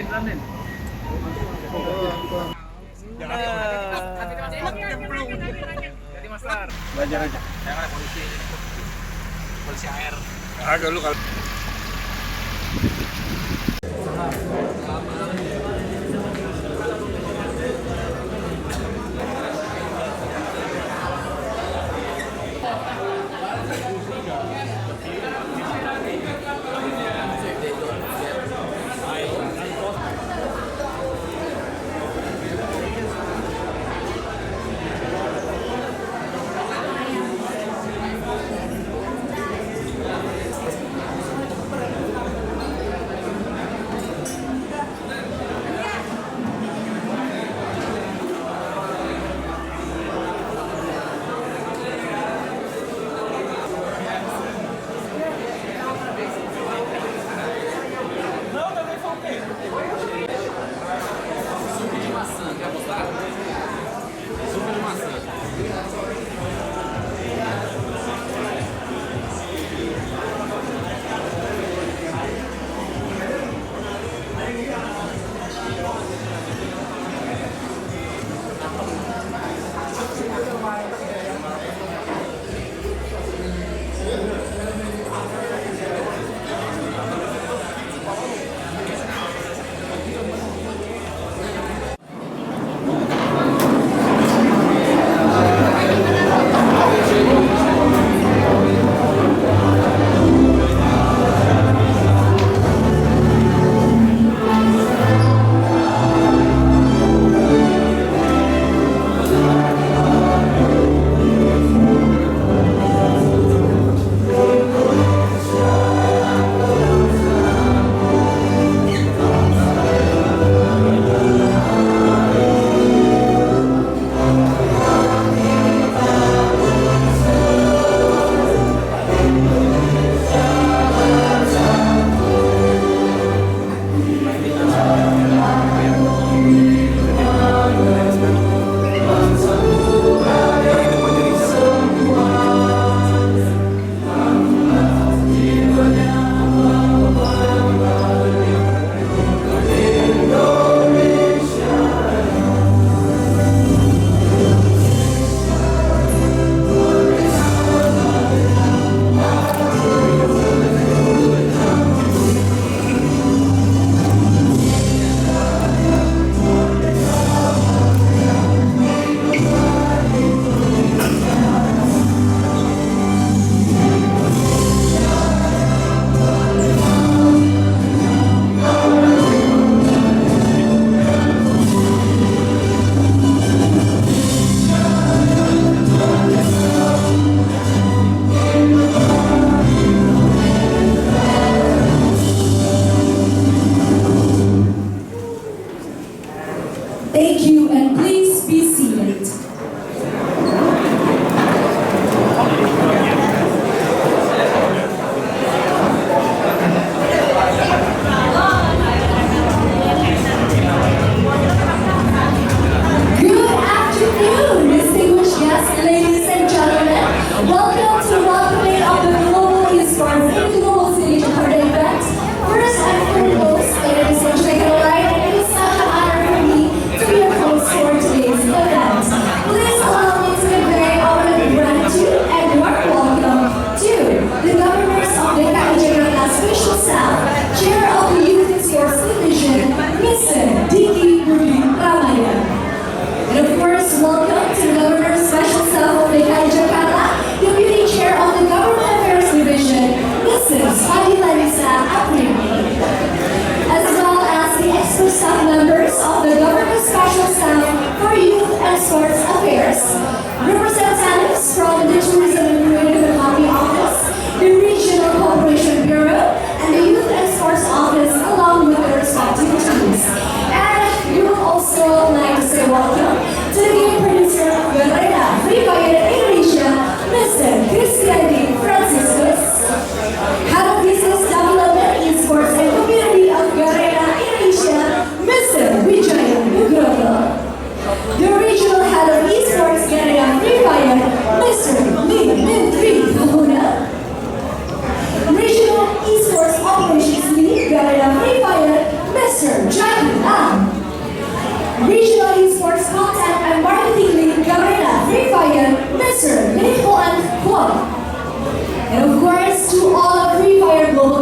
Ranin. Jadi master. Belajar aja. Yang ada polisi air. Agak lu kalau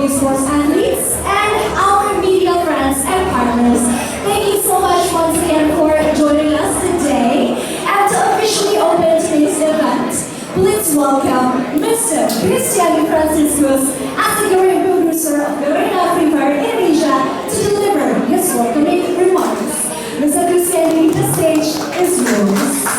esports athletes, and our media friends and partners. Thank you so much once again for joining us today. And to officially open today's event, please welcome Mr. Cristiano Franciscus as the current producer of Garena Free Fire Indonesia to deliver his welcoming remarks. Mr. Cristiano, the stage is yours.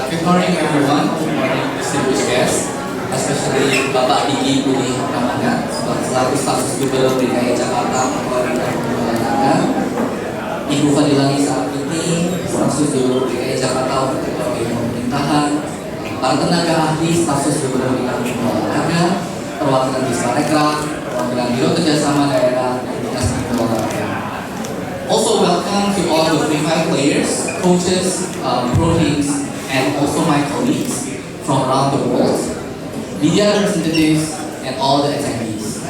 Good morning everyone, good morning distinguished guests, especially Bapak Diki Budi Ramana selaku stafsus Gubernur DKI Jakarta Koordinator Pembangunan, Ibu Fadila Nisa Apiti, stafsus Gubernur DKI Jakarta Wakil Pemerintahan, para tenaga ahli stafsus Gubernur DKI Pembangunan, perwakilan Disparekraf, perwakilan Biro Kerjasama Daerah dan Dinas Olahraga. Also welcome to all the Free Fire players, coaches, pro teams, and also my colleagues from around the world, media representatives, and all the attendees.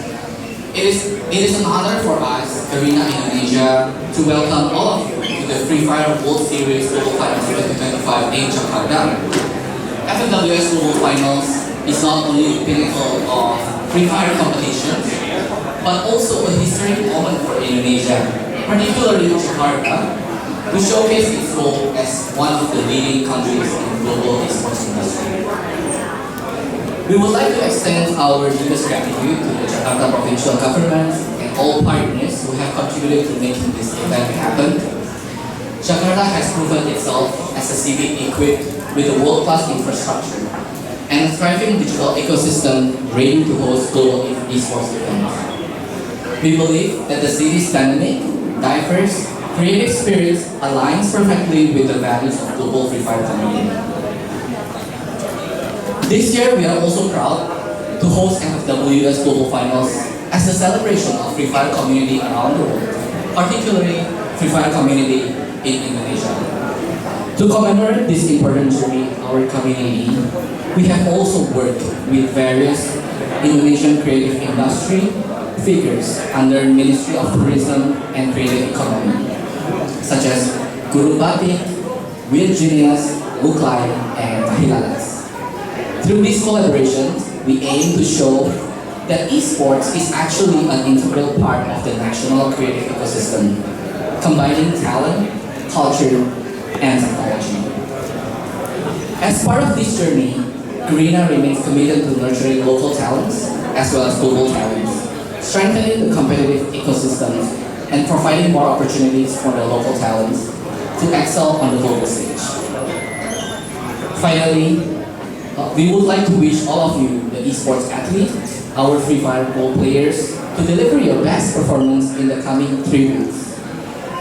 It is an honor for us, Garena Indonesia, to welcome all of you to the Free Fire World Series Global Finals 2025 in Jakarta. FFWS Global Finals is not only the pinnacle of Free Fire competitions, but also a historic moment for Indonesia, particularly Jakarta, to showcase its role as one of the leading countries in the global esports industry. We would like to extend our deepest gratitude to the Jakarta provincial government and all partners who have contributed to making this event happen. Jakarta has proven itself as a city equipped with a world-class infrastructure and a thriving digital ecosystem ready to host global esports events. We believe that the city's dynamic, diverse, creative spirit aligns perfectly with the values of global Free Fire community. This year, we are also proud to host FFWS Global Finals as a celebration of Free Fire community around the world, particularly Free Fire community in Indonesia. To commemorate this important journey in our community, we have also worked with various Indonesian creative industry figures under Ministry of Tourism and Creative Economy, such as Guru Batik, Weird Genius, Buklai, and Mahilanas. Through these collaborations, we aim to show that esports is actually an integral part of the national creative ecosystem, combining talent, culture, and technology. As part of this journey, Garena remains committed to nurturing local talents as well as global talents, strengthening the competitive ecosystems and providing more opportunities for the local talents to excel on the global stage. Finally, we would like to wish all of you, the esports athletes, our Free Fire role players, to deliver your best performance in the coming 3 weeks,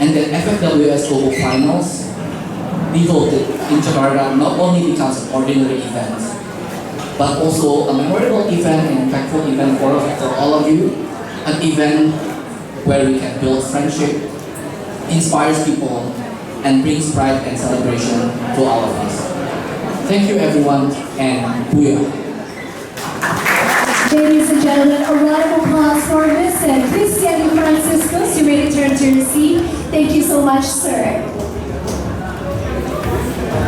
and that FFWS Global Finals be hosted in Jakarta not only becomes an ordinary event, but also a memorable event and impactful event for all of you, an event where we can build friendship, inspires people, and brings pride and celebration to all of us. Thank you everyone, and booyah! Ladies and gentlemen, a round of applause for Mr. Cristiano Franciscus. You may return to your seat. Thank you so much, sir.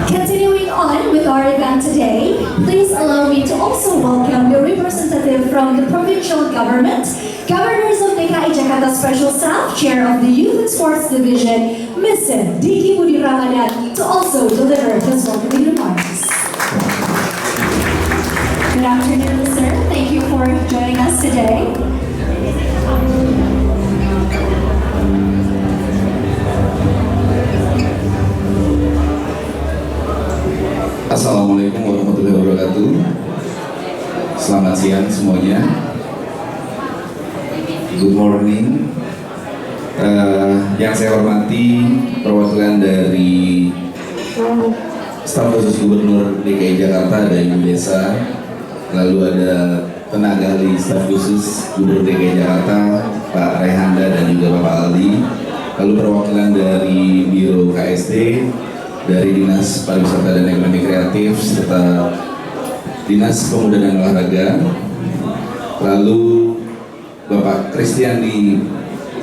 Continuing on with our event today, please allow me to also welcome the representative from the provincial government, Governors of DKI Jakarta Special Staff, Chair of the Youth and Sports Division, Mr. Diki Budi Ramadan, to also deliver his welcoming remarks. Good afternoon, sir. Thank you for joining us today. Assalamualaikum warahmatullahi wabarakatuh. Selamat siang semuanya. Good morning. Yang saya hormati perwakilan dari staf khusus Gubernur DKI Jakarta dan Ibu Desa, lalu ada tenaga ahli staf khusus Gubernur DKI Jakarta Pak Rehanda dan juga Bapak Aldi, lalu perwakilan dari Biro KSD, dari Dinas Pariwisata dan Ekonomi Kreatif serta Dinas Pemuda dan Olahraga, lalu Bapak Cristiano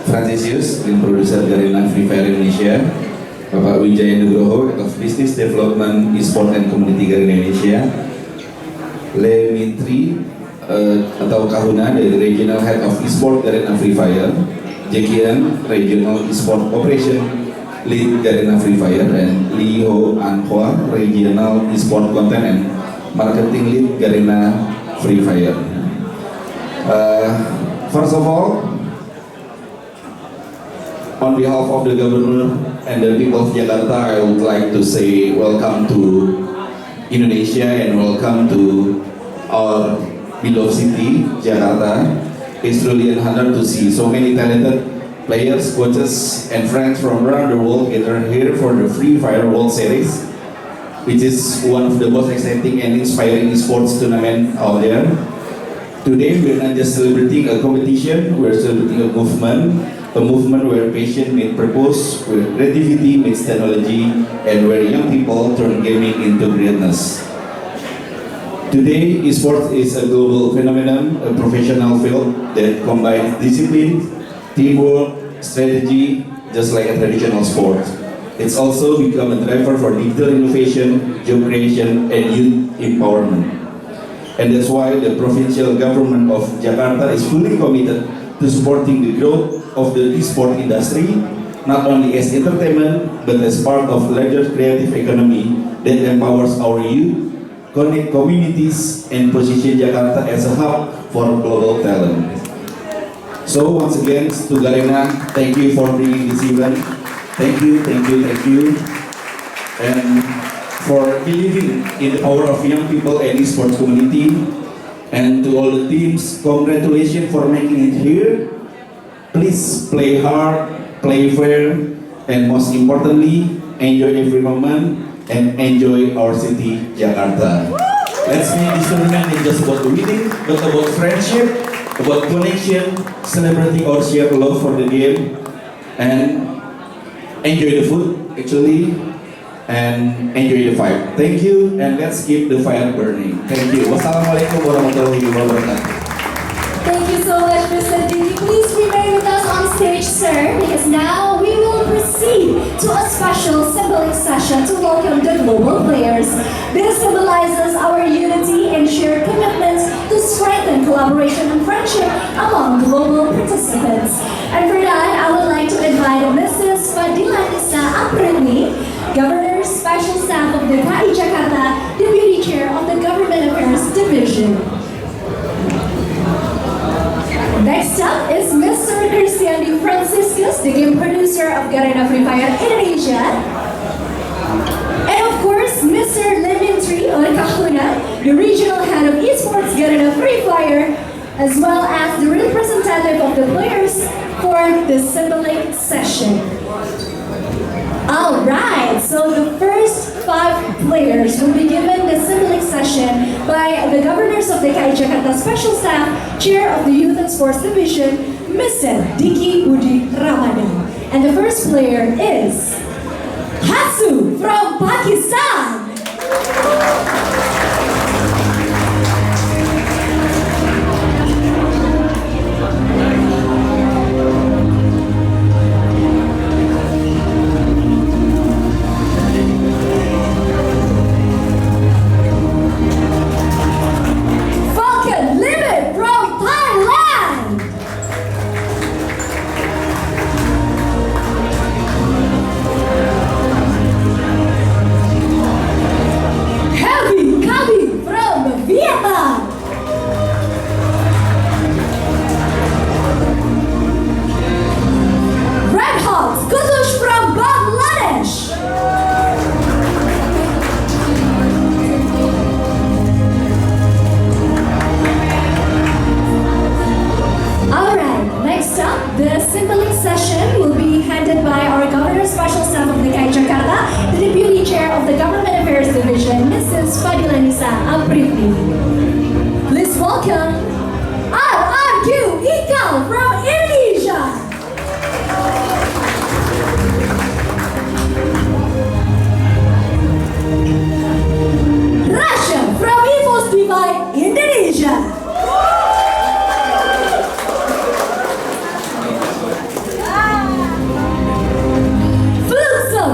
Franciscus, tim produser Garena Free Fire Indonesia, Bapak Wijaya Nugroho, Head of Business Development, Esport and Community Garuda Indonesia. Le Mitri atau Kahuna dari Regional Head of Esport Garena Free Fire. Jekian, Regional Esport Operation Lead Garena Free Fire, and Lee Ho An Hoa, Regional Esport Content and Marketing Lead Garena Free Fire. First of all, on behalf of the Governor and the people of Jakarta, I would like to say welcome to Indonesia and welcome to our beloved city, Jakarta. It's really an honor to see so many talented players, coaches, and friends from around the world gathered here for the Free Fire World Series, which is one of the most exciting and inspiring sports tournament out there. Today, we're not just celebrating a competition, we're celebrating a movement where passion meets purpose, where creativity meets technology, and where young people turn gaming into greatness. Today, esports is a global phenomenon, a professional field that combines discipline, teamwork, strategy, just like a traditional sport. It's also become a driver for digital innovation, job creation, and youth empowerment. And that's why the provincial government of Jakarta is fully committed to supporting the growth of the esport industry, not only as entertainment, but as part of larger creative economy that empowers our youth, connect communities, and position Jakarta as a hub for global talent. So once again, to Garena, thank you for bringing this event. Thank you, thank you, thank you. And for believing in the power of young people and esports community. And to all the teams, congratulations for making it here. Please play hard, play fair, and most importantly, enjoy every moment and enjoy our city, Jakarta. Let's make this tournament not just about winning, but about friendship, about connection, celebrating our shared love for the game, and enjoy the food, actually, and enjoy the fight. Thank you, and let's keep the fire burning. Thank you. Wassalamualaikum warahmatullahi wabarakatuh. Thank you so much, Mr. Diki. Please remain with us on stage, sir, because now we will proceed to a special symbolic session to welcome the global players. This symbolizes our unity and shared commitment to strengthen collaboration and friendship among global participants. And for that, I would like to invite Mrs. Fadila Nisa Aprini, Governor, Special Staff of the DKI Jakarta, Deputy Chair of the Government Affairs Division. Next up is Mr. Cristiandi Franciscus, the game producer of Garena Free Fire Indonesia. And of course, Mr. Lemintri or Kahuna, the regional head of esports Garena Free Fire, as well as the representative of the players for the symbolic session. Alright, so the first 5 players will be given the symbolic session by the governors of the DKI Jakarta Special Staff, Chair of the Youth and Sports Division, Mr. Diki Budi Ramadan. And the first player is Hasu from Pakistan. Please welcome RRQ Ikal from Indonesia. Rasha from Evos Divide Indonesia. Fluxa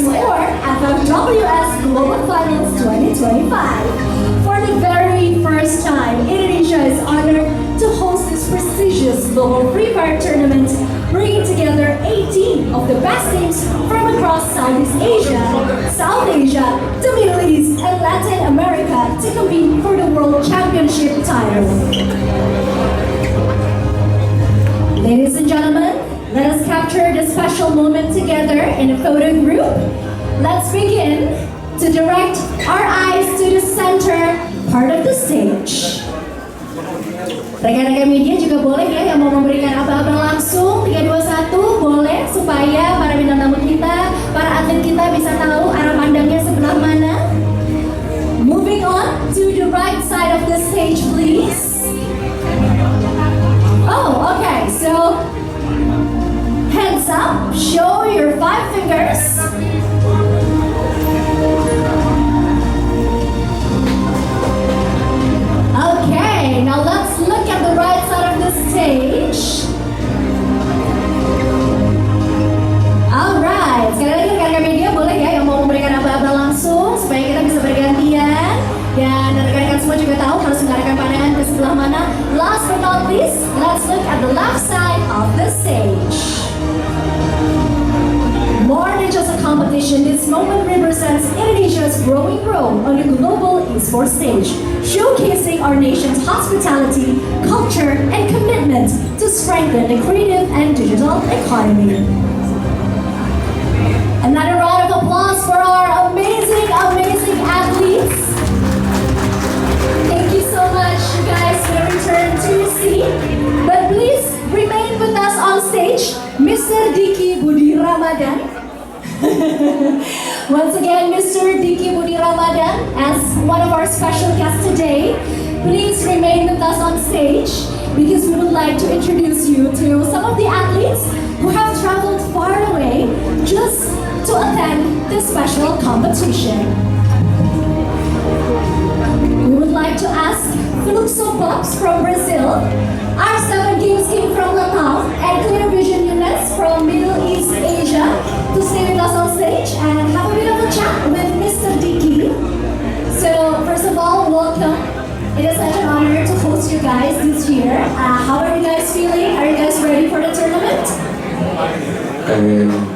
Series or FMWS Global Finals 2025. For the very first time, Indonesia is honored to host this prestigious global Free Fire tournament, bringing together 18 of the best teams from across Southeast Asia, South Asia, the Middle East, and Latin America to compete for the World Championship title. Ladies and gentlemen, let us capture this special moment together in a photo group. Let's begin to direct our eyes to the center part of the stage. Rekan-rekan media juga boleh ya yang mau memberikan abang-abang langsung 3, 2, 1 boleh supaya para bintang tamu kita, para atlet kita bisa tahu arah pandangnya sebelah mana. Moving on to the right side of the stage, please. Oh, okay. So hands up, show your 5 fingers. Okay, now let's look at the right side of the stage. Alright, sekali lagi rekan-rekan media boleh ya yang mau memberikan aba-aba langsung supaya kita bisa bergantian. Dan rekan-rekan semua juga tahu harus mengarahkan pandangan ke sebelah mana. Last but not least, let's look at the left side of the stage. More than just a competition, this moment represents Indonesia's growing role on the global esports stage, showcasing our nation's hospitality, culture, and commitment to strengthen the creative and digital economy. Another round of applause for our amazing athletes. Thank you so much, you guys, for the return to your seat. But please remain with us on stage, Mr. Diki Budi Ramadan. Once again, Mr. Diki Budi Ramadan, as one of our special guests today, please remain with us on stage because we would like to introduce you to some of the athletes who have traveled far away just to attend this special competition. We would like to ask Fluxo Bobs from Brazil, R7 Games King from Nepal, and Clear Vision Yunus from Middle East Asia to stay with us on stage and have a bit of a chat with Mr. Diki. So first of all, welcome. It is such an honor to host you guys this year. How are you guys feeling? Are you guys ready for the tournament?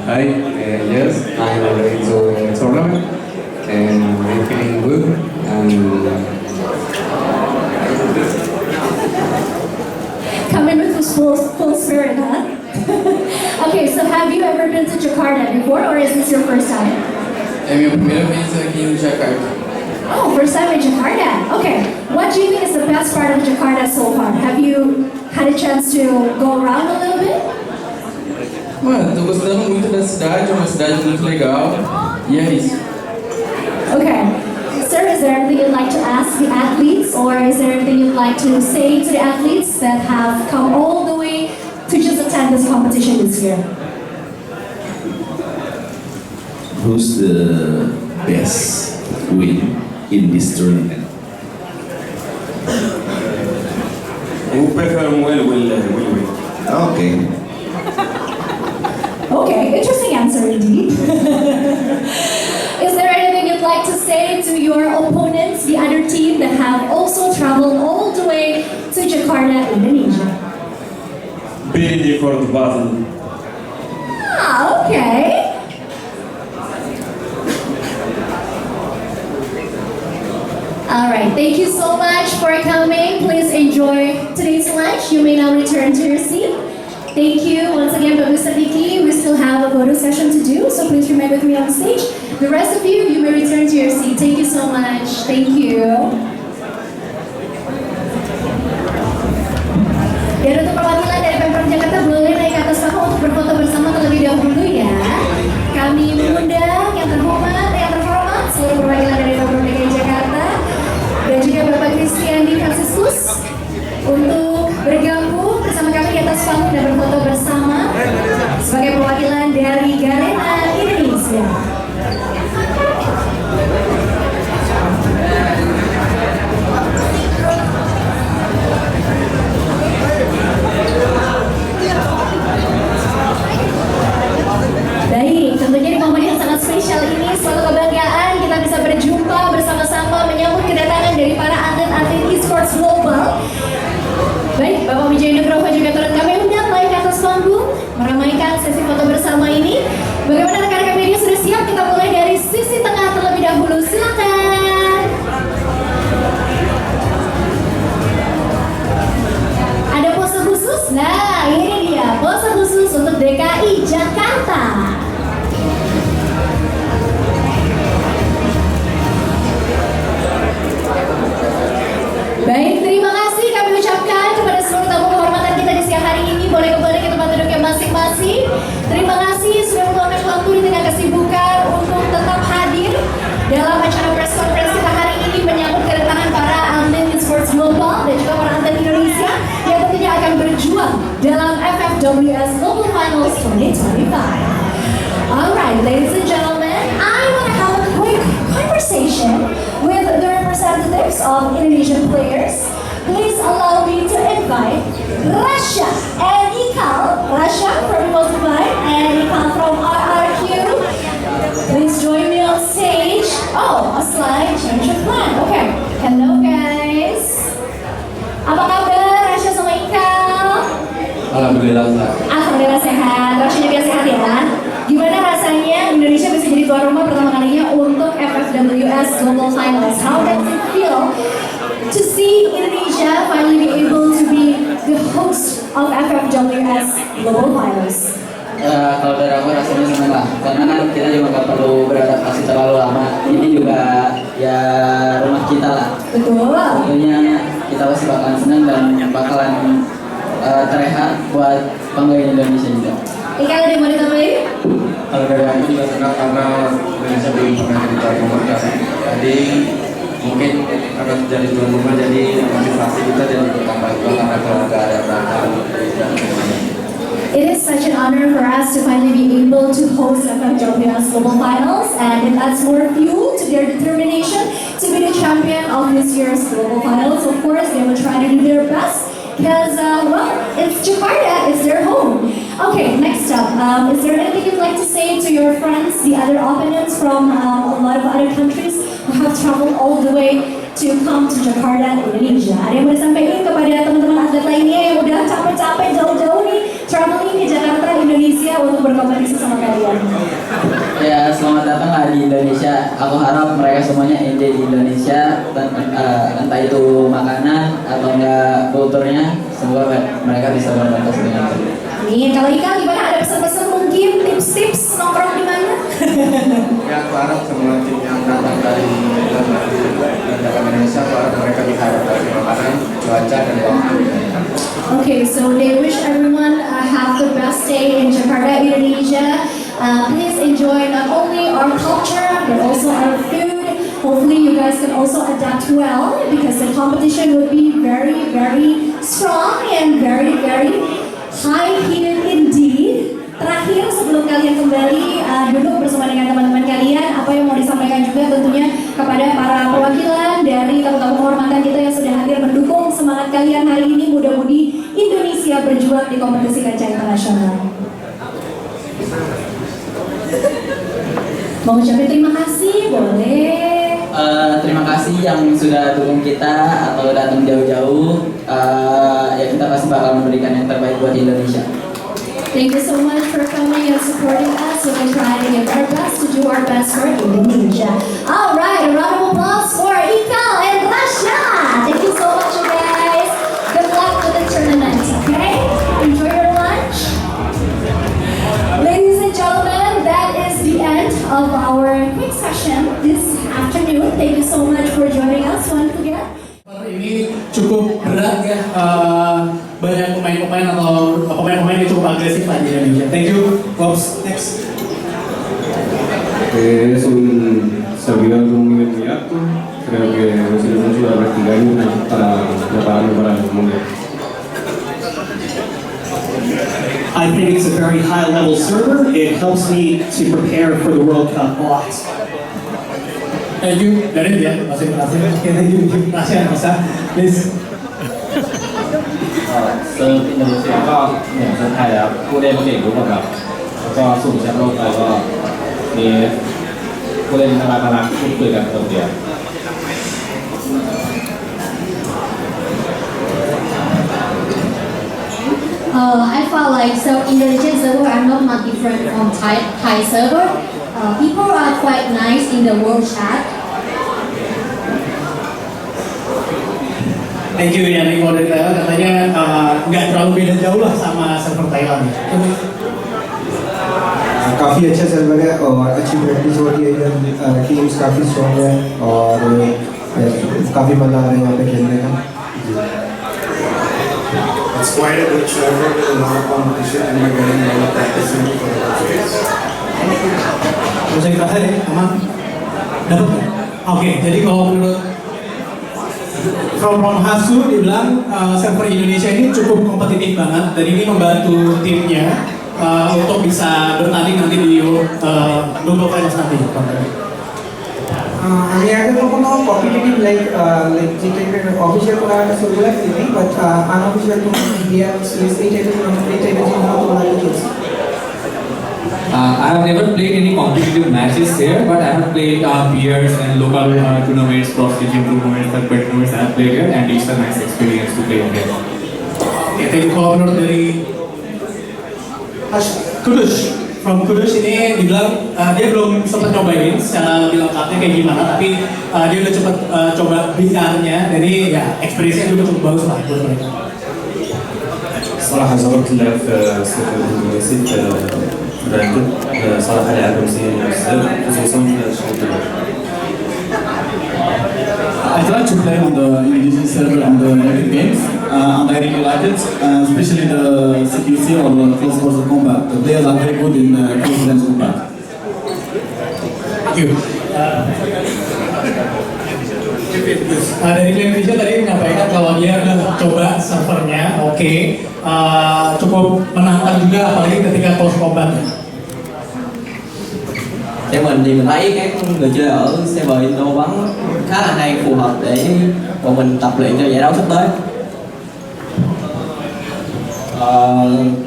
Hi, yes, I'm ready to tournament and I'm feeling good Coming with full spirit, huh? Okay, so have you ever been to Jakarta before or is this your first time? É minha primeira vez aqui em Jakarta. Oh, first time in Jakarta. Okay, what do you think is the best part of Jakarta so far? Have you had a chance to go around a little bit? Mano, tô gostando muito da cidade, é uma cidade muito legal e é isso. Okay. Sir, is there anything you'd like to ask the athletes or is there anything you'd like to say to the athletes that have come all the way to just attend this competition this year? Who's the best win in this tournament? Who perform well will win. Okay. Okay, interesting answer indeed. Is there anything you'd like to say to your opponents, the other team that have also traveled all the way to Jakarta, Indonesia? Be ready for the battle. Ah, okay. Alright, thank you so much for coming. Please enjoy today's lunch. You may now return to your seat. Thank you once again, Mr. Diki. We still have a photo session to do, so please remain with me on stage. The rest of you, you may return to your seat. Thank you so much. Thank you. Dan untuk perwakilan dari Pemprov Jakarta boleh naik ke atas panggung untuk berfoto bersama terlebih dahulu ya. Kami mengundang yang terhormat seluruh perwakilan dari Pemprov DKI Jakarta dan juga Bapak Kristiandi Fransiskus untuk bergabung bersama kami di atas panggung dan berfoto bersama sebagai perwakilan dari Garena Indonesia. Bagaimana rekan-rekan media sudah siap? Kita mulai dari sisi tengah terlebih dahulu. Silakan. Ada pose khusus? Nah, ini dia pose khusus untuk DKI Jakarta. Baik, terima kasih kami ucapkan kepada seluruh tamu kehormatan kita di siang hari ini. Boleh kembali ke tempat duduknya masing-masing. Terima kasih sudah meluangkan waktu di tengah kesibukan untuk tetap hadir dalam acara press conference kita hari ini menyambut kedatangan para atlet esports global dan juga para atlet Indonesia yang tentunya akan berjuang dalam FFWS Global Finals 2025. Alright, ladies and gentlemen, I want to have a quick conversation with the representatives of Indonesian players. Please allow me to invite Rasha and Ikal. Rasha from Impulse Dubai and Ikal from RRQ. Please join me on stage. Oh, a slight change of plan. Okay. Hello guys. Apa kabar Rasha sama Ikal? Alhamdulillah. Alhamdulillah sehat. Rasha juga sehat ya kan? Gimana rasanya Indonesia bisa jadi tuan rumah pertama kalinya untuk FFWS Global Finals? How does it feel to see Indonesia finally be able to be the host of FFWS Global Finals? Kalau dari aku rasanya senang lah, karena kan kita juga nggak perlu beradaptasi terlalu lama. Ini juga ya rumah kita lah. Betul. Tentunya kita pasti bakalan senang dan bakalan terlihat buat banggain Indonesia juga. Ikal ada yang mau ditambahin? Kalau dari aku juga senang karena Indonesia belum pernah jadi tuan rumah kan. Jadi mungkin akan jadi tuan rumah, jadi motivasi kita jadi bertambah juga karena kalau nggak ada perangkat. It is such an honor for us to finally be able to host FFWS Global Finals, and it adds more fuel to their determination to be the champion of this year's Global Finals. Of course, they will try to do their best because, well, it's Jakarta, it's their home. Okay, next up, is there anything you'd like to say to your friends, the other opponents from a lot of other countries who have traveled all the way to come to Jakarta, Indonesia? Ada yang mau disampaikan kepada teman-teman atlet lainnya yang udah capek-capek jauh-jauh nih traveling ke Jakarta, Indonesia untuk berkompetisi sama kalian? Ya, selamat datang lah di Indonesia. Aku harap mereka semuanya enjoy di Indonesia, entah itu makanan atau enggak kulturnya. Semoga mereka bisa beradaptasi dengan baik. Amin. Kalau Ika gimana? Ada pesan-pesan mungkin, tips-tips nongkrong di mana? Ya, aku harap semua tim yang datang dari Indonesia, aku harap mereka bisa adaptasi makanan, cuaca, dan waktu. Okay, so they wish everyone have the best day in Jakarta, Indonesia. Please enjoy not only our culture but also our food. Hopefully you guys can also adapt well because the competition will be very, very strong and very, very high here indeed. Terakhir sebelum kalian kembali duduk bersama dengan teman-teman kalian, apa yang mau disampaikan juga tentunya kepada para perwakilan dari tamu-tamu kehormatan kita yang sudah hadir mendukung semangat kalian hari ini. Mudah-mudi Indonesia berjuang di kompetisi kancah internasional. Mau ucapin terima kasih, boleh? Terima kasih yang sudah dukung kita atau datang jauh-jauh. Ya kita pasti bakal memberikan yang terbaik buat Indonesia. Thank you so much for coming and supporting us. We will try to give our best to do our best for Indonesia. All right, a round of applause for Ikal and Rasha. Thank you so much, you guys. Good luck with the tournament, okay? Enjoy your lunch. Ladies and gentlemen, that is the end of our quick session this afternoon. Thank you so much for joining us once again. Ini cukup berat ya, banyak pemain-pemain atau pemain-pemain yang cukup agresif lah di Indonesia. Thank you, Pops. Next. Es un servidor muy inmediato, creo que nos sirve mucho la practicar para prepararnos para el mundial. I think it's a very high-level server. It helps me to prepare for the World Cup a lot. Thank you. Dari dia, masih berhasil. Okay, thank you. Rasha, bisa, please. เซิร์ฟอินโดนีเซียก็เหมือนคนไทยแล้วผู้เล่นเก่งทุกคนครับแล้วก็สู้แชมป์โลกไปก็มีผู้เล่นน่ารักพูดคุยกันตรงเดียว I felt like so Indonesia is are not much different from Thai server. People are quite nice in the world chat. Thank you Yani for that. Katanya nggak terlalu beda jauh lah sama server Thailand. काफ़ी अच्छा सर्वर है और अच्छी प्रैक्टिस हो रही है इधर टीम्स काफ़ी स्ट्रॉन्ग है और काफ़ी मज़ा आ रहा है यहाँ पे खेलने का It's quite a good server with a lot of competition and we're getting a lot of practice in for the players. Bisa kita ya, aman? Dapat nggak? Oke, jadi kalau menurut From Hasu dibilang server Indonesia ini cukup kompetitif banget dan ini membantu timnya untuk bisa bertanding nanti di Global Finals nanti. আমি আগে কখনো competitive like যে টাইপের অফিসিয়াল টুর্নামেন্টে শুরু লাগছি নেই but unofficial tournament games এই টাইপের জিনিসগুলো তোলা খেলছি I have never played any competitive matches here, but I have played peers and local tournaments, cross-region tournaments, circuit tournaments. I have played here, and it's a nice experience to play here. Jadi kalau menurut dari Kudus, from Kudus ini dibilang dia belum sempat cobain secara lebih lengkapnya kayak gimana, tapi dia udah cepet coba VR-nya, jadi ya experience-nya juga cukup bagus lah buat mereka. صراحة جربت اللعب في السوق الإندونيسي في براندون صراحة لعبة مزيانة بزاف خصوصا في الشوط الأول. I tried to play on the Indonesian server on the Epic Games, and I really like it, especially the CQC or the close quarter combat. The players are very good in close range combat. Thank you. Dari Glenn tadi menyampaikan kalau dia udah coba servernya, oke, cukup menantang juga apalagi ketika close combat. Theo mình thì mình thấy các người chơi ở server Indo bắn khá là hay, phù hợp để bọn mình tập luyện cho giải đấu sắp tới.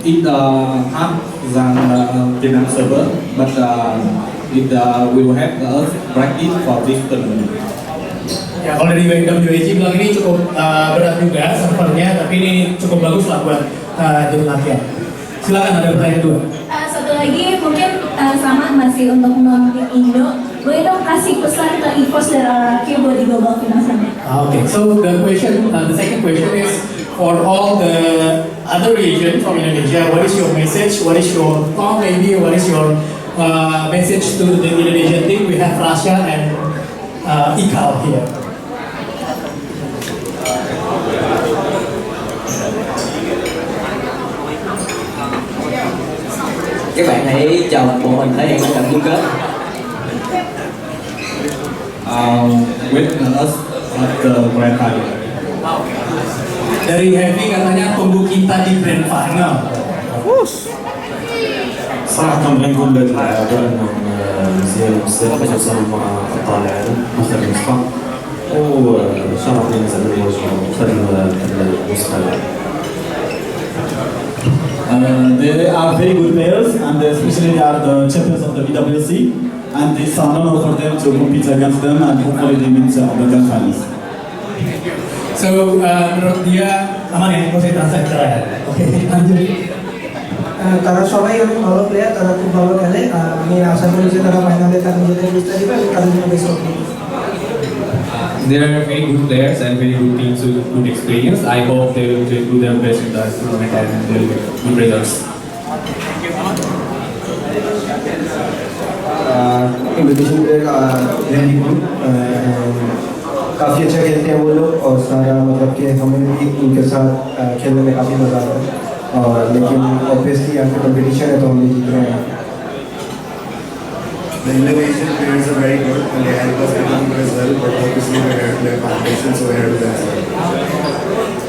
It hard than Vietnam server, but it will help us practice for this tournament. Ya kalau dari WAG bilang ini cukup berat juga servernya, tapi ini cukup bagus lah buat jadi latihan. Silakan ada pertanyaan kedua. Satu lagi mungkin sama masih untuk non Indo, boleh dong kasih pesan ke EVOS dan RRQ buat di Global Finals nanti. Okay, so the second question is for all the other regions from Indonesia, what is your message? What is your thought maybe? What is your message to the Indonesian team? We have Rasha and Ikal here. Các bạn hãy chào bọn mình thể hiện trận chung kết. With us at the grand final. Dari Heavy katanya tunggu kita di grand final. صراحة غنقول لك اللعابة أنهم مزيانين بزاف باش يوصلوا مع أبطال العالم آخر نسخة وشرفني زعما نواجههم في النسخة هذه. They are very good players, and especially they are the champions of the BWC, and it's an honor for them to compete against them, and hopefully they meet the grand finals. So menurut dia aman ya, mau saya translate ya. Oke, lanjut. তারা সবাই অনেক ভালো প্লেয়ার, তারা খুব ভালো খেলে, আমি আশা করি যে তারা ফাইনালে তার নিজেদের বুঝতে দিবে এবং তাদের জন্য best of luck. They are very good players and very good teams with good experience. I hope they will do their best in the tournament and they will get good results. Individual player very good, काफ़ी अच्छा खेलते हैं वो लोग और सारा मतलब कि हमें भी उनके साथ खेलने में काफ़ी मज़ा आता है और लेकिन ऑब्वियसली यहाँ पे कंपटीशन है तो हम भी जीत रहे हैं। The Indonesian players are very good and they help us become good as well, but obviously we're here to play competition, so we're here to do that as well.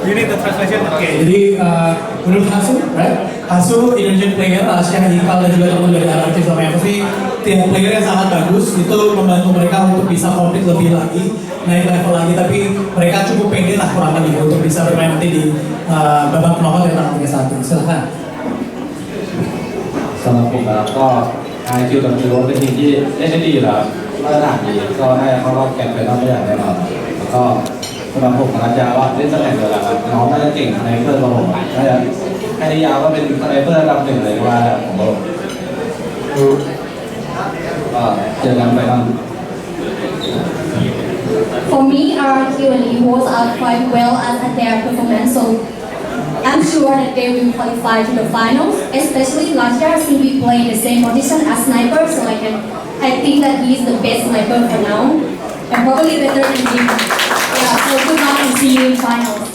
You need the translation. Oke, jadi menurut Hasu, right? Hasu Indonesian player, Asia Hikal dan juga teman dari RRQ sama FSV, tiap player yang sangat bagus itu membantu mereka untuk bisa komplit lebih lagi, naik level lagi. Tapi mereka cukup pede lah kurang lebih untuk bisa bermain nanti di babak knockout yang tanggal 31. Silakan. สำหรับผมนะครับก็คิวกับคิวเป็นทีมที่เล่นได้ดีแล้วมาตรฐานดีก็ได้เข้ารอบแข่งเป็นรอบได้อย่างแน่นอนแล้วก็สำหรับผมนะครับจะว่าเล่นตำแหน่งเดียวกันน้องน่าจะเก่งในเพื่อนของผมน่าจะ แค่นี้ยาวก็เป็นอะไรเพื่อระดับหนึ่งเลยว่าของโลกก็เจอกันไปบ้าง For me, RRQ and EVOs are quite well at their performance, so I'm sure that they will qualify to the finals. Especially last year, since we played the same position as sniper, so I think that he is the best sniper for now, and probably better than him. Yeah, so good luck and see you in finals.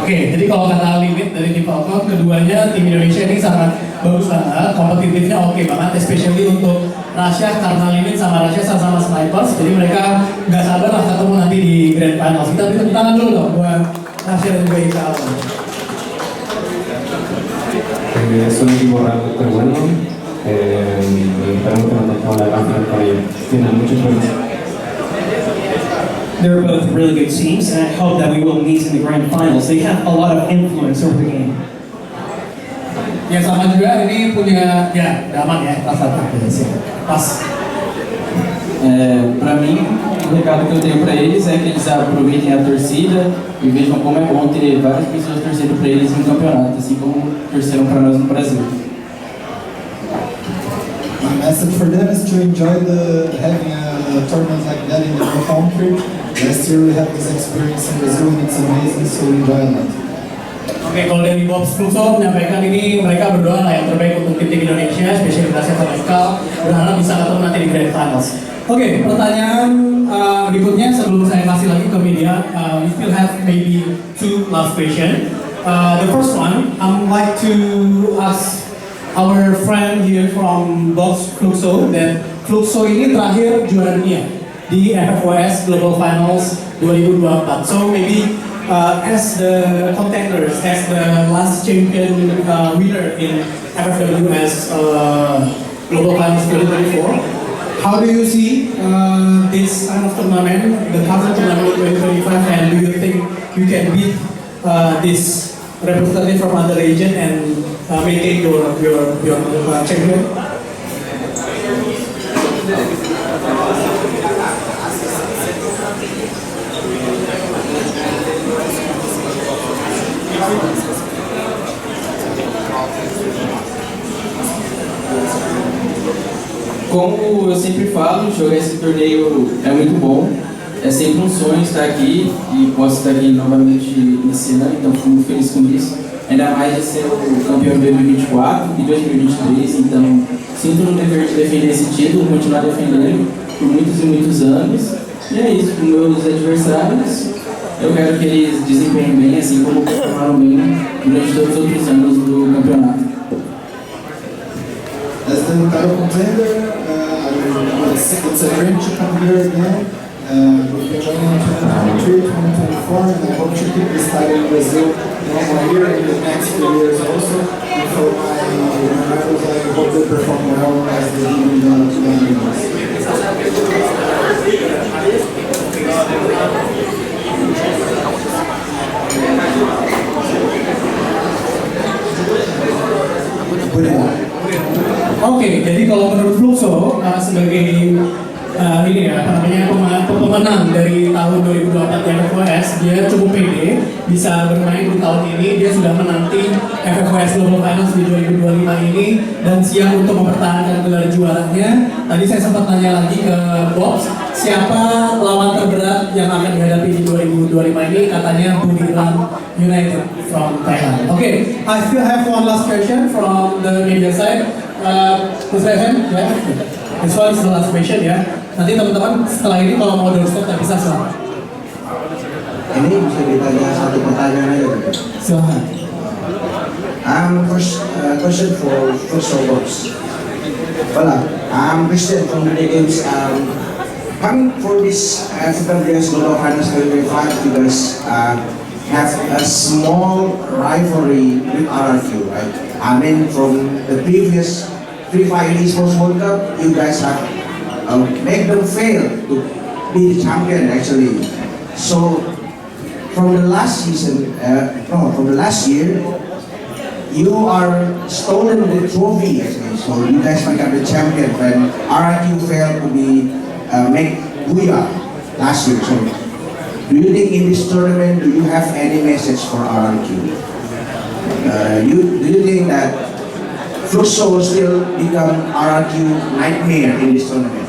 Oke, jadi kalau kata limit dari tim Falcon, keduanya tim Indonesia ini sangat bagus banget, kompetitifnya oke banget, especially untuk Rasya karena limit sama Rasya sama-sama snipers, jadi mereka nggak sabar lah ketemu nanti di Grand Finals. Kita beri tepuk tangan dulu dong buat Rasya dan juga Ika. Sono equipo realmente bueno, esperamos que nos tengamos la gran final con ellos. Tienen mucha suerte. They're both really good teams, and I hope that we will meet in the grand finals. They have a lot of influence over the game. Ya sama juga ini punya ya aman ya pas pas. Para mim, o recado que eu tenho para eles é que eles aproveitem a torcida e vejam como é bom ter várias pessoas torcendo para eles no campeonato, assim como torceram para nós no Brasil. My message for them is to enjoy having a tournament like that in their home country. Last year we had this experience in Brazil and it's amazing, so enjoy a lot. Oke, kalau dari Bobs Fluxo menyampaikan ini mereka berdoa lah yang terbaik untuk tim Indonesia, spesial Rasya sama Iqal, berharap bisa ketemu nanti di Grand Finals. Oke, pertanyaan berikutnya sebelum saya kasih lagi ke media, we still have maybe two last question. The first one, I'd like to ask our friend here from Bobs Fluxo that Fluxo ini terakhir juara dunia di FFOS Global Finals 2024. So maybe as the contenders, as the last champion winner in FFWS Global Finals 2024, how do you see this kind of tournament, the current tournament 2025, and do you think you can beat this representative from other region and maintain your champion? Como eu sempre falo, jogar esse torneio é muito bom. É sempre um sonho estar aqui e posso estar aqui novamente nesse ano, então fico muito feliz com isso. Ainda mais de ser o campeão de 2024 e 2023, então sinto no dever de defender esse título, continuar defendendo por muitos e muitos anos. E é isso, com meus adversários, eu quero que eles desempenhem bem, assim como performaram bem durante todos os outros anos do campeonato. As the title contender, it's a dream to come here again. We've been winning in 2023, 2024, and I hope to keep this title in Brazil one more year in the next few years also. And for my rivals, I hope they perform well as they do in the years. Oke, jadi kalau menurut Fluxo sebagai ini ya, apa namanya pemenang dari tahun 2024 FFOS, dia cukup pede bisa bermain di tahun ini. Dia sudah menanti FFOS Global Finals di 2025 ini dan siap untuk mempertahankan gelar juaranya. Tadi saya sempat tanya lagi ke Bobs, siapa lawan terberat yang akan dihadapi di 2025 ini? Katanya Buriram United from Thailand. Oke, I still have one last question from the media side. Mas Rehan, ya, this one is the last question ya. Nanti teman-teman setelah ini kalau mau doorstep tak bisa silahkan. Ini bisa ditanya satu pertanyaan aja. Silahkan. First question for Bobs. Well, I'm Christian from the games. Coming for this FFWS Global Finals 2025, you guys have a small rivalry with RRQ, right? I mean, from the previous 3-5 Esports World Cup, you guys have made them fail to be the champion actually. So, from the last season, from the last year, you are stolen the trophy actually. So you guys become the champion when RRQ failed to be make Booyah last year. So do you think in this tournament, do you have any message for RRQ? Do you think that Fluxo will still become RRQ nightmare in this tournament?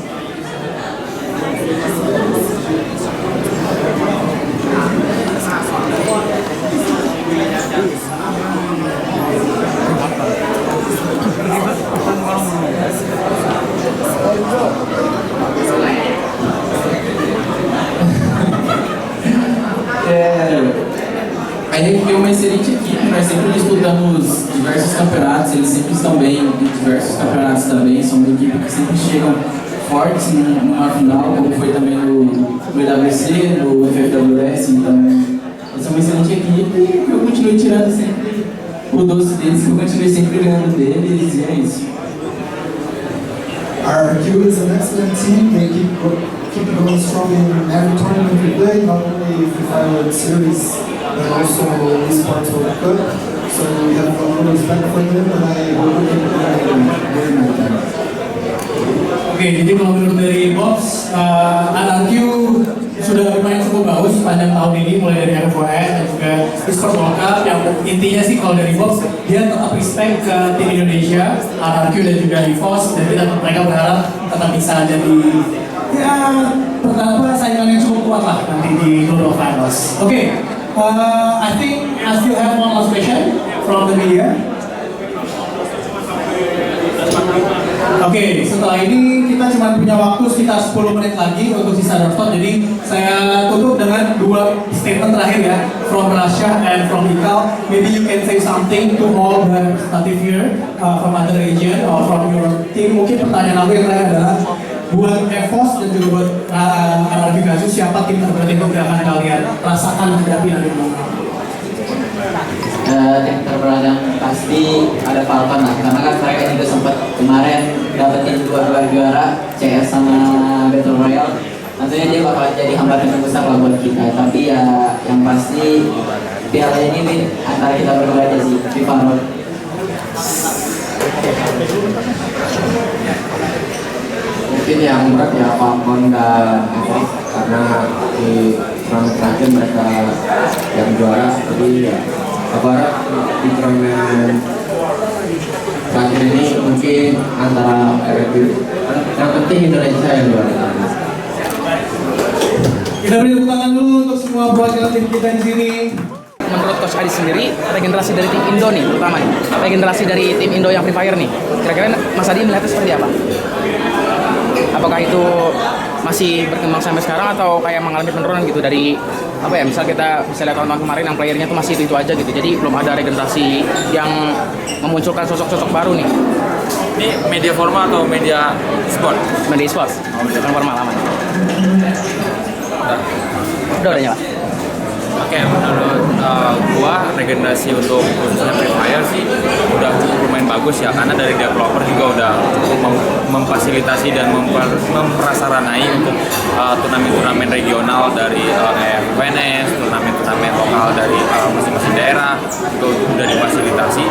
A RRQ é uma excelente equipe, nós sempre disputamos diversos campeonatos, eles sempre estão bem em diversos campeonatos também, são uma equipe que sempre chegam fortes numa final, como foi também no EWC, no FFWS, então eles são uma excelente equipe e eu continuo tirando sempre o doce deles, que eu continuo sempre ganhando deles e é isso. RRQ is an excellent team. They keep going strong in every tournament we play, not only Free Fire World Series, but also Esports World Cup. So we have a lot of respect for them, and I hope we can play very nice. Oke, jadi kalau menurut dari Box, RRQ sudah bermain cukup bagus sepanjang tahun ini, mulai dari RFOS dan juga Esports World Cup. Yang intinya sih kalau dari Box, dia tetap respect ke tim Indonesia, RRQ dan juga EVOS, dan mereka berharap tetap bisa jadi ya pertama saingan yang cukup kuat lah nanti di Global Finals. Oke, I think I still have one last question from the media. Oke, setelah ini kita cuma punya waktu sekitar 10 menit lagi untuk sisa doorstop. Jadi saya tutup dengan 2 statement terakhir ya, from Rasha and from Ikal. Maybe you can say something to all the representative here from other region or from your team. Mungkin pertanyaan aku yang terakhir adalah buat EVOS dan juga buat RRQ Gasus, siapa tim terberat yang akan kalian rasakan menghadapi nanti malam? Tim terberat yang pasti ada Falcon lah, karena kan mereka juga sempat kemarin dapetin 2 juara CS sama Battle Royale. Tentunya dia bakal jadi hambatan yang besar lah buat kita, tapi ya yang pasti piala ini antara kita berdua aja sih, FIFA World. Mungkin yang berat ya Falcon dan EVOS, karena di turnamen terakhir mereka yang juara, jadi ya kabar di turnamen terakhir ini mungkin antara RRQ, yang penting Indonesia yang juara. Kita beri tepuk tangan dulu untuk semua perwakilan tim kita di sini. Menurut Coach Adi sendiri, regenerasi dari tim Indo nih, terutama nih, regenerasi dari tim Indo yang Free Fire nih, kira-kira Mas Adi melihatnya seperti apa? Apakah itu masih berkembang sampai sekarang atau kayak mengalami penurunan gitu dari apa ya, misal kita bisa lihat tahun-tahun kemarin yang playernya tuh masih itu aja gitu, jadi belum ada regenerasi yang memunculkan sosok-sosok baru nih. Ini media formal atau media sport? Media sport, media formal aman. Udah nyala. Oke, menurut gua regenerasi untuk khususnya Free Fire sih udah cukup lumayan bagus ya, karena dari developer juga udah cukup memfasilitasi dan memprasaranai untuk turnamen-turnamen regional dari FNS, turnamen-turnamen lokal dari masing-masing daerah juga udah difasilitasi.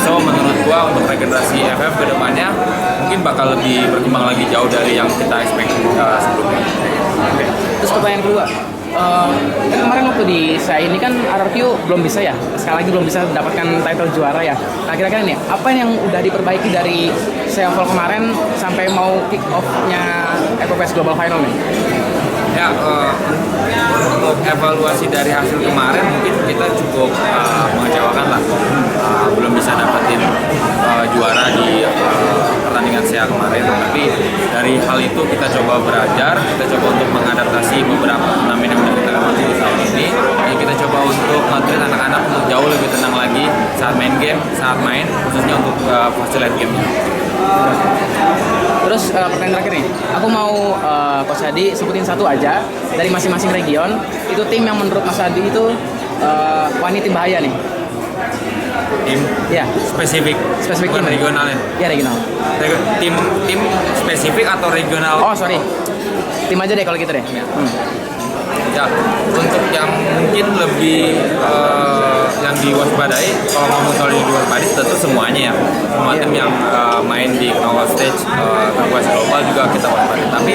So menurut gua untuk regenerasi FF kedepannya mungkin bakal lebih berkembang lagi jauh dari yang kita expect sebelumnya. Oke. Terus pertanyaan kedua, kan kemarin waktu di saya ini kan RRQ belum bisa ya, sekali lagi belum bisa mendapatkan title juara ya. Nah kira-kira nih, apa yang udah diperbaiki dari Seoul kemarin sampai mau kick off-nya FFS Global Final nih? Ya, untuk evaluasi dari hasil kemarin mungkin kita cukup mengecewakan lah, belum bisa dapetin juara di pertandingan SEA kemarin. Tapi dari hal itu kita coba belajar, kita coba untuk mengadaptasi beberapa turnamen yang sudah kita lewati di tahun ini. Dan kita coba untuk nge-treat anak-anak untuk jauh lebih tenang lagi saat main game, saat main, khususnya untuk fase late game-nya. Terus pertanyaan terakhir nih, aku mau Coach Adi sebutin satu aja dari masing-masing region, itu tim yang menurut Mas Adi itu wah ini tim bahaya nih. Tim? Ya. Spesifik tim regionalnya? Ya regional. Tim spesifik atau regional? Oh sorry, tim aja deh kalau gitu deh. Ya, untuk yang mungkin lebih yang diwaspadai. Kalau ngomong soal diwaspadai, tentu semuanya ya. Semua tim yang main di knockout stage kelas global juga kita waspadai. Tapi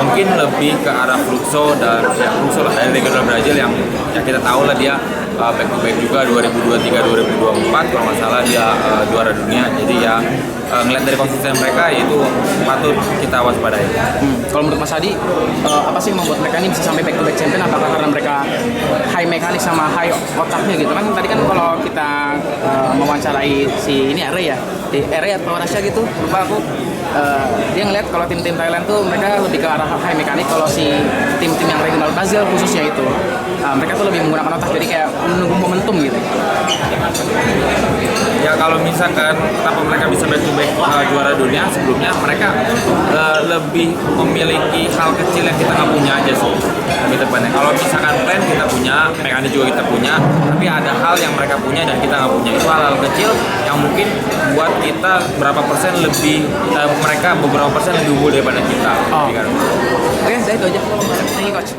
mungkin lebih ke arah Fluxo dan ya Fluxo lah dari regional Brazil yang ya kita tahu lah dia back to back juga 2023-2024 kalau nggak salah dia juara dunia. Jadi ya ngeliat dari konsisten mereka itu patut kita waspadai. Kalau menurut Mas Adi, apa sih yang membuat mereka ini bisa sampai back to back champion? Apakah karena mereka high mekanik sama high otaknya gitu kan? Tadi kan kalau kita mewawancarai si ini Area ya, di Area atau Rasya gitu, lupa aku. Dia ngeliat kalau tim-tim Thailand tuh mereka lebih ke arah high mekanik. Kalau si tim-tim yang regional Brazil khususnya itu mereka tuh lebih menggunakan otak, jadi kayak menunggu momentum gitu. Ya kalau misalkan kenapa mereka bisa back to back juara dunia, sebelumnya mereka lebih memiliki hal kecil yang kita nggak punya aja sih lebih tepatnya. Kalau misalkan plan kita punya, mekanik juga kita punya, tapi ada hal yang mereka punya dan kita nggak punya. Itu hal-hal kecil yang mungkin buat kita berapa persen lebih, mereka beberapa persen lebih unggul daripada kita. Oke, saya itu aja. Thank you coach.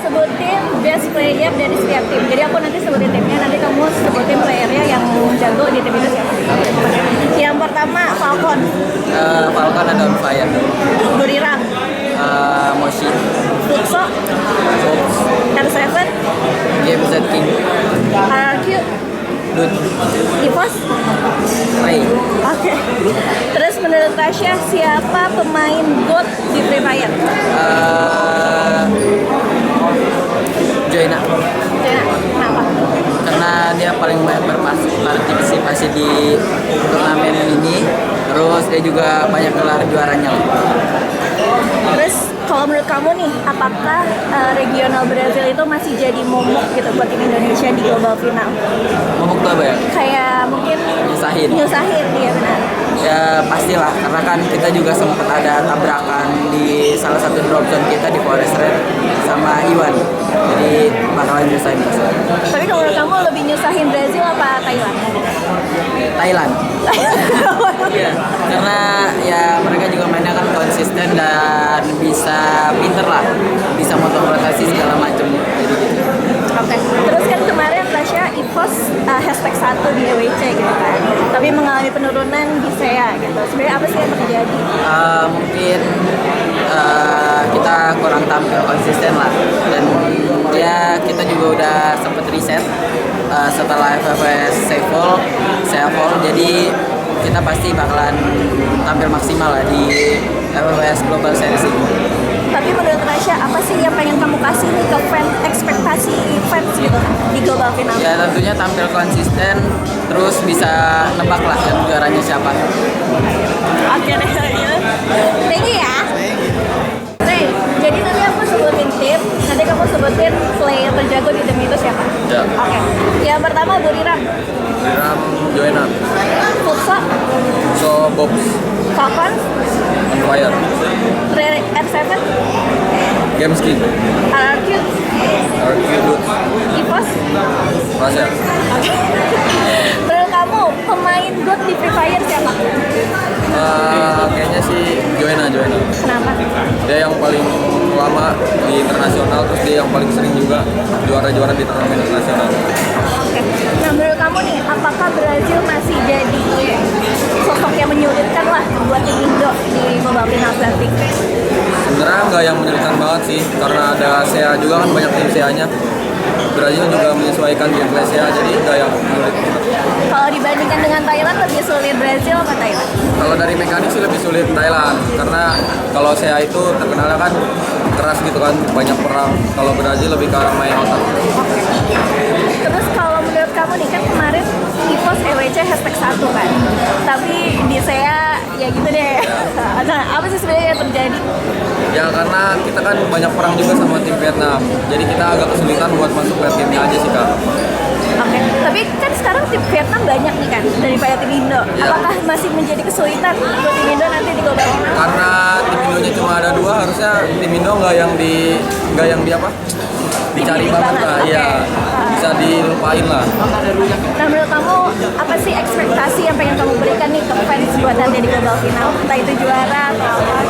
Sebutin best player dari setiap tim. Jadi aku nanti sebutin timnya, nanti kamu sebutin playernya yang jago di tim itu siapa. Yang pertama Falcon. Falcon ada on fire. Buriram. Moshi. Fluxo. R7. Game Z King. RRQ. Dut. Evos. Ray. Oke. Terus menurut Tasya siapa pemain GOAT di Free Fire? Joina. Kenapa? Karena dia paling banyak berpartisipasi di turnamen ini, terus dia juga banyak gelar juaranya. Terus kalau menurut kamu nih, apakah regional Brazil itu masih jadi momok gitu buat tim Indonesia di global final? Momok tuh apa ya? Kayak mungkin nyusahin, iya benar. Ya pastilah, karena kan kita juga sempat ada tabrakan di salah satu drop zone kita di Forest Red sama Iwan, jadi bakalan nyusahin. Tapi kalau menurut kamu lebih nyusahin Brazil apa Thailand? Thailand. Iya, karena ya mereka juga mainnya kan konsisten dan bisa pinter lah, bisa motor rotasi segala macam. Oke. Terus kan kemarin Tasya Evos #1 di EWC gitu kan, tapi mengalami penurunan di SEA gitu. Sebenarnya apa sih yang terjadi? Mungkin kita kurang tampil konsisten lah, dan ya kita juga udah sempet reset setelah FFS Seafall, jadi kita pasti bakalan tampil maksimal lah di FFS Global Series ini. Tapi menurut Tasya, apa sih yang pengen kamu kasih nih ke fans, ekspektasi fans gitu di global final? Ya tentunya tampil konsisten, terus bisa nebak lah yang juaranya siapa. Oke deh, thank you ya. Ray, jadi nanti aku sebutin tim, nanti kamu sebutin player terjago di tim itu siapa? Ya. Oke. Yang pertama Buriram. Buriram Joina. Fluxo. So Bobs. Falcon. On fire. R7. Games King. RRQ. RRQ Dut. Evos. Rasya. Oke. Menurut kamu pemain GOAT di Free Fire siapa? Kayaknya sih Joina. Kenapa? Dia yang paling lama di internasional, terus dia yang paling sering juga juara-juara di turnamen internasional. Oke. Nah menurut kamu nih, apakah Brazil masih jadi sosok yang menyulitkan lah buat tim Indo di global final nanti? Sebenarnya nggak yang menyulitkan banget sih, karena ada SEA juga kan, banyak tim SEA-nya. Brazil juga menyesuaikan gameplay SEA, jadi nggak yang menyulitkan. Kalau dibandingkan dengan Thailand, lebih sulit Brazil apa Thailand? Kalau dari mekanik sih lebih sulit Thailand, karena kalau SEA itu terkenalnya kan keras gitu kan, banyak perang. Kalau Brazil lebih ke arah main otak. Terus kalau menurut kamu nih, kan kemarin Evos EWC #1 kan, tapi di SEA ya gitu deh. Nah, apa sih sebenarnya yang terjadi? Ya karena kita kan banyak perang juga sama tim Vietnam, jadi kita agak kesulitan buat masuk ke timnya aja sih Kak. Oke, tapi kan sekarang tim Vietnam banyak nih kan daripada tim Indo. Ya. Apakah masih menjadi kesulitan buat tim Indo nanti di global final? Karena tim Indonya cuma ada 2, harusnya tim Indo nggak yang di apa? Dicari banget lah, iya. Bisa dilupain lah. Nah menurut kamu apa sih ekspektasi yang pengen kamu berikan nih ke fans buat nanti di global final? Entah itu juara atau apa?